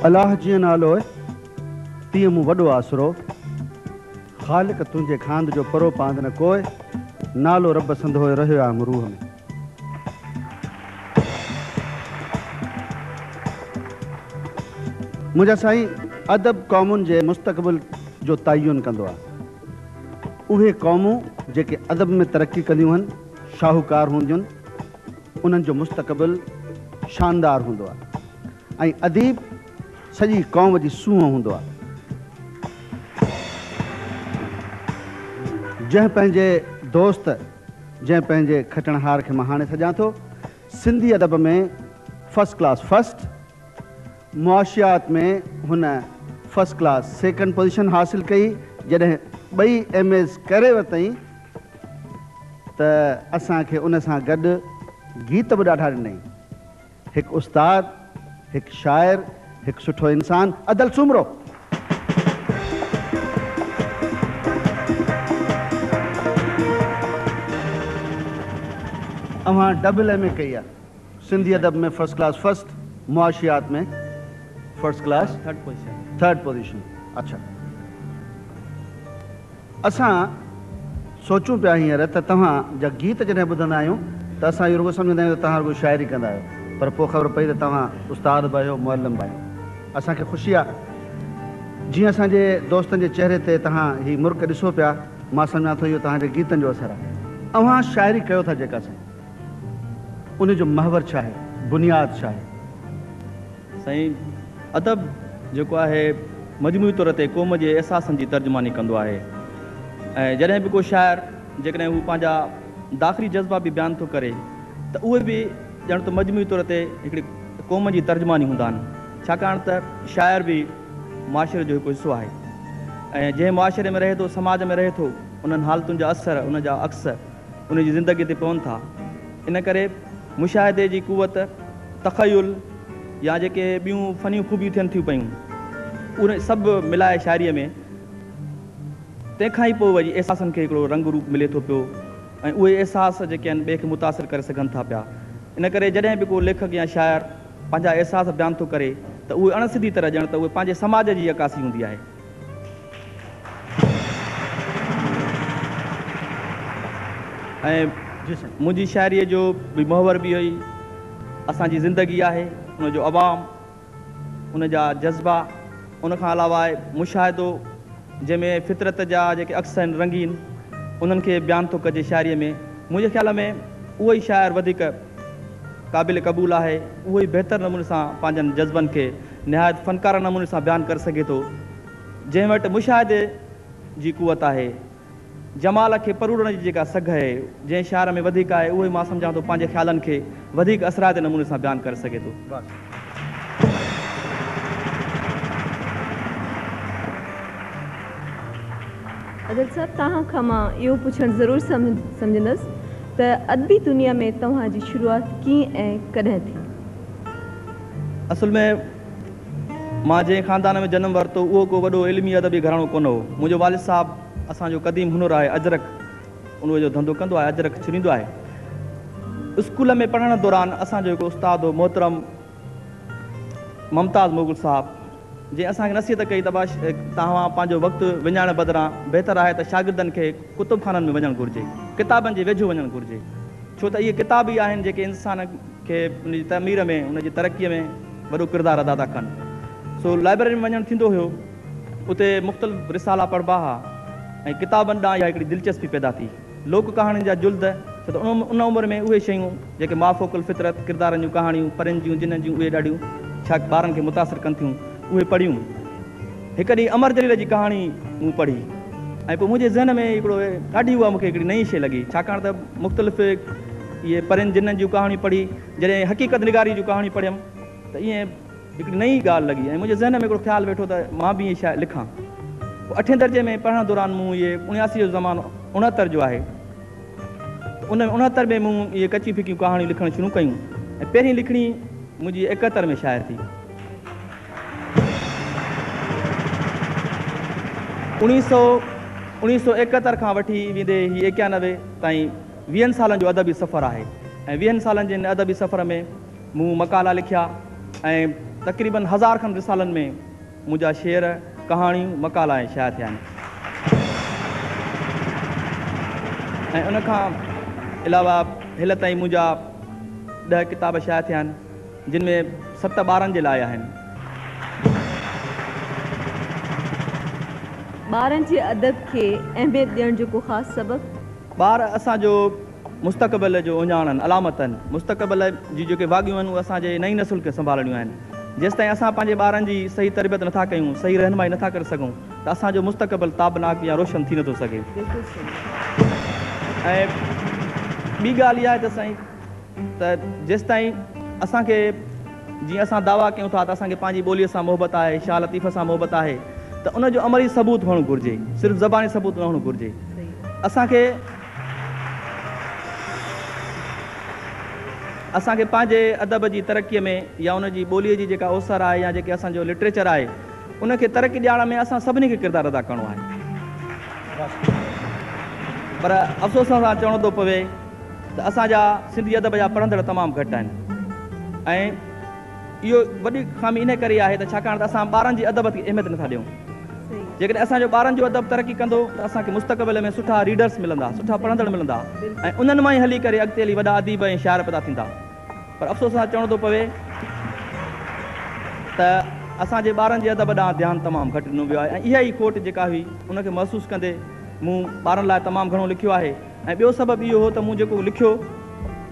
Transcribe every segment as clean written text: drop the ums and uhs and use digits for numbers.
अलाह जियं नालो तीअं मूं वॾो आसरो, ख़ालिक तुंहिंजे खांद जो परो पांद न कोय, नालो रब संदो रहियो आहे रूह में। मुंहिंजा साईं अदब क़ौमुनि जे मुस्तक़बिल जो तयन कंदो आहे। उहे क़ौमूं जेके अदब में तरक़ी कंदियूं आहिनि, शाहूकार हूंदियूं आहिनि, उन्हनि जो मुस्तक़बिल शानदार हूंदो आहे। ऐं अदीब सॼी क़ौम जी सूंहं हूंदो आहे। जंहिं पंहिंजे दोस्त, जंहिं पंहिंजे खटणहार खे मां हाणे सॼां थो, सिंधी अदब में फर्स्ट क्लास फर्स्ट, मुआशियात में हुन फर्स्ट क्लास सेकंड पोजीशन हासिल कई। जॾहिं ॿई MS करे वरितई त असांखे उन सां गॾु गीत बि ॾाढा ॾिनई। हिकु उस्ताद, हिकु शाइर, हिकु सुठो इंसान, अदल सुमरो। अवां डबल MA कई आहे, सिंधी अदब में फर्स्ट क्लास फर्स्ट, मुआशियात में फर्स्ट क्लास थर्ड पोजीशन। अच्छा, असां सोचूं पिया हींअर त तव्हां जा गीत जॾहिं ॿुधंदा आहियूं त असां इहो रुगो सम्झंदा आहियूं त तव्हां रुगो शाइरी कंदा आहियो, पर पोइ ख़बर पई त तव्हां उस्ताद बि आहियो, मुअल्लिम बि आहियो। असांखे ख़ुशी आहे। जीअं असांजे दोस्तनि जे चहिरे ते तव्हां हीउ मुर्क ॾिसो पिया, मां सम्झां थो इहो तव्हांजे गीतनि जो असरु आहे। अव्हां शाइरी कयो था जेका साईं, उनजो महवर छा आहे, बुनियाद छा आहे? साईं, अदब जेको आहे मजमूई तौर ते क़ौम जे एहसासनि जी तर्जुमानी कंदो आहे। ऐं जॾहिं बि को शाइर जेकॾहिं हू पंहिंजा दाख़िली जज़्बा बि बयानु थो करे त उहे बि ॼण त मजमूई तौर ते हिकिड़ी क़ौम जी तर्जुमानी हूंदा आहिनि। छाकाणि त शाइर बि मुआशिरे जो हिकु हिसो आहे ऐं जंहिं मुआशिरे में रहे थो, समाज में रहे थो, उन्हनि हालतुनि जा असर, उन जा अक्स उन जी ज़िंदगी ते पवनि था। इन करे मुशाहिदे जी कुवत, तख़युल या जेके ॿियूं फ़नियूं ख़ूबियूं थियनि थियूं पियूं, उन सभु मिलाए शाइरीअ में, तंहिंखां ई पोइ वरी एहसासनि खे हिकिड़ो रंग रूप मिले थो पियो ऐं उहे एहसास जेके आहिनि ॿिए खे मुतासिर करे सघनि था पिया। इन करे जॾहिं बि को लेखक या शाइर पंहिंजा एहसास बयानु थो करे त उहे अणसिधी तरह ॼण त उहे पंहिंजे समाज जी अकासी हूंदी आहे। ऐं मुंहिंजी शाइरीअ जो बि मुहवर बि इहो ई असांजी ज़िंदगी आहे, उनजो अवाम, उनजा जज़्बा, उनखां अलावा आहे मुशाहिदो जंहिंमें फितरत जा जेके अक्स आहिनि रंगीन, उन्हनि खे बयानु थो कजे शाइरीअ में। मुंहिंजे ख़्याल में उहो ई शाइर वधीक क़ाबिल क़बूल आहे, उहो ई बहितर नमूने सां पंहिंजनि जज़्बनि खे निहायत फ़नकारा नमूने सां बयानु करे सघे थो। जंहिं वटि मुशाहिदे जी कुवत आहे, जमाल खे परूड़ण जी जेका सघ आहे, जंहिं शाइर में वधीक आहे, उहे मां सम्झां थो पंहिंजे ख़्यालनि खे वधीक असराइते नमूने सां बयानु करे सघे थो। अदल साहब, तव्हां खां मां इहो पुछणु ज़रूरु सम्झंदसि त अदबी दुनिया में तव्हांजी शुरूआति कीअं ऐं कॾहिं थी? असल में मां जंहिं ख़ानदान में जनमु वरितो उहो को वॾो इल्मी अदबी घराणो कोन हो। मुंहिंजो वालिद साहबु असांजो क़दीम हुनुर आहे, अजरक, उन जो धंधो कंदो आहे, अजरक छिरींदो आहे। स्कूल में पढ़ण दौरान असांजो हिकु उस्ताद हो मोहतरम मुमताज़ मुग़ल साहबु, जंहिं असांखे नसीहत कई त तव्हां पंहिंजो वक़्तु विञाइण बदिरां बहितर आहे त शागिर्दनि खे कुतुब खाननि में वञणु घुरिजे, किताबनि जे वेझो वञणु घुरिजे, छो त इहे किताब ई आहिनि जेके इंसान खे उनजी तमीर में, उनजी तरक़ीअ में वॾो किरदारु अदा था कनि। सो लाइब्रेरी में वञणु थींदो हुयो, उते मुख़्तलिफ़ रिसाला पढ़बा हुआ ऐं किताबनि ॾांहुं इहा हिकिड़ी दिलचस्पी पैदा थी। लोक कहाणियुनि जा जुल्द, छो त उन उमिरि में उहे शयूं जेके माफ़ोकुल फितरत, किरदारनि जूं कहाणियूं, परियुनि जूं, जिन्हनि जूं, उहे ॾाढियूं छा ॿारनि खे मुतासिर कनि थियूं, उहे पढ़ियूं। हिकु ॾींहुं अमर जलील जी कहाणी मूं पढ़ी ऐं पोइ मुंहिंजे ज़हन में हिकिड़ो ॾाढी उहा मूंखे हिकिड़ी नई शइ लॻी, छाकाणि त मुख़्तलिफ़ इहे परियुनि जिन्हनि जूं कहाणियूं पढ़ी, जॾहिं हक़ीक़त निगारी जूं कहाणियूं पढ़ियमि त ईअं हिकिड़ी नई ॻाल्हि लॻी ऐं मुंहिंजे ज़हन में हिकिड़ो ख़्यालु वेठो त मां बि इहे शायदि लिखां। पोइ 8 दर्जे में पढ़ण दौरान मूं इहे 79 जो ज़मानो 69 जो आहे, उन 69 में मूं इहे कची फिकियूं कहाणियूं लिखणु शुरू कयूं ऐं पहिरीं लिखणी मुंहिंजी 71 में शाइर थी। 1971 खां वठी वेंदे ही 91 ताईं 20 सालनि जो अदबी सफ़र आहे ऐं 20 सालनि जे अदबी सफ़र में मूं मकाला लिखिया ऐं तक़रीबन 1000 खनि रिसालनि में मुंहिंजा शेर कहाणियूं मकाला ऐं शाया थिया आहिनि ऐं उनखां अलावा हिल ताईं मुंहिंजा 10 किताब शाया थिया आहिनि जिन में 7 ॿारनि जे लाइ आहिनि। ॿारनि जे अदब खे अहमियत ॾियण जो को ख़ासि सबबु? ॿार असांजो मुस्तक़बिल जो उञाणनि अलामत आहिनि। मुस्तक़बिल जी जेके वाॻियूं आहिनि उहे असांजे नई नसुल खे संभालणियूं आहिनि। जेसि ताईं असां पंहिंजे ॿारनि जी सही तरबियत नथा कयूं, सही रहनुमाई नथा करे सघूं त असांजो मुस्तक़बिल ताबनाक या रोशन थी नथो सघे। ऐं ॿी ॻाल्हि इहा आहे त साईं त जेसि ताईं असांखे जीअं असां दावा कयूं था त असांखे पंहिंजी ॿोलीअ सां मोहबत आहे, शाह लतीफ़ सां मोहबत आहे, त उनजो अमली सबूत हुअणु घुरिजे, सिर्फ़ु ज़बानी सबूत न हुअणु घुरिजे। असांखे पंहिंजे अदब जी तरक़ीअ में या उनजी ॿोलीअ जी जेका ओसर आहे या जेके असांजो लिटरेचर आहे उनखे तरक़ी ॾियारण में असां सभिनी खे किरदारु अदा करिणो आहे। पर अफ़सोस सां चवणो थो पवे त असांजा सिंधी अदब जा पढ़ंदड़ तमामु घटि आहिनि ऐं इहो वॾी ख़ामी इन करे आहे त छाकाणि त असां ॿारनि जी अदब खे अहमियत नथा ॾियूं। जेकॾहिं असांजो ॿारनि जो अदब तरक़ी कंदो त असांखे मुस्तक़बिल में सुठा रीडर्स मिलंदा, सुठा पढ़ंदड़ मिलंदा ऐं उन्हनि मां ई हली करे अॻिते हली वॾा अदीब ऐं शाइर पैदा थींदा। पर अफ़सोस सां चवणो थो पवे त असांजे ॿारनि जे अदब ॾांहुं ध्यानु तमामु घटि ॾिनो वियो आहे ऐं इहा ई खोट जेका हुई उनखे महसूसु कंदे मूं ॿारनि लाइ तमामु घणो लिखियो आहे। ऐं ॿियो सबबु इहो हो त मूं जेको लिखियो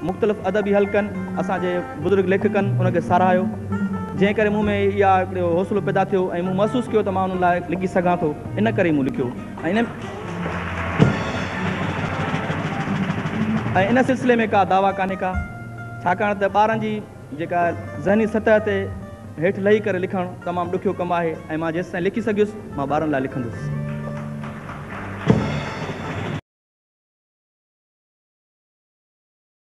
मुख़्तलिफ़ अदबी हल्कनि असांजे बुज़ुर्ग लेखकनि उनखे साराहियो, जंहिं करे मूं में इहा हिकिड़ो हौसलो पैदा थियो ऐं मूं महसूसु कयो त मां उन्हनि लाइ लिखी सघां थो। इन करे मूं लिखियो ऐं इन सिलसिले में का दावा कान्हे का, छाकाणि त ॿारनि जी जेका ज़हनी सतह ते हेठि लही करे लिखणु तमामु ॾुखियो कमु आहे ऐं मां जेसि ताईं लिखी सघियुसि मां ॿारनि लाइ लिखंदुसि।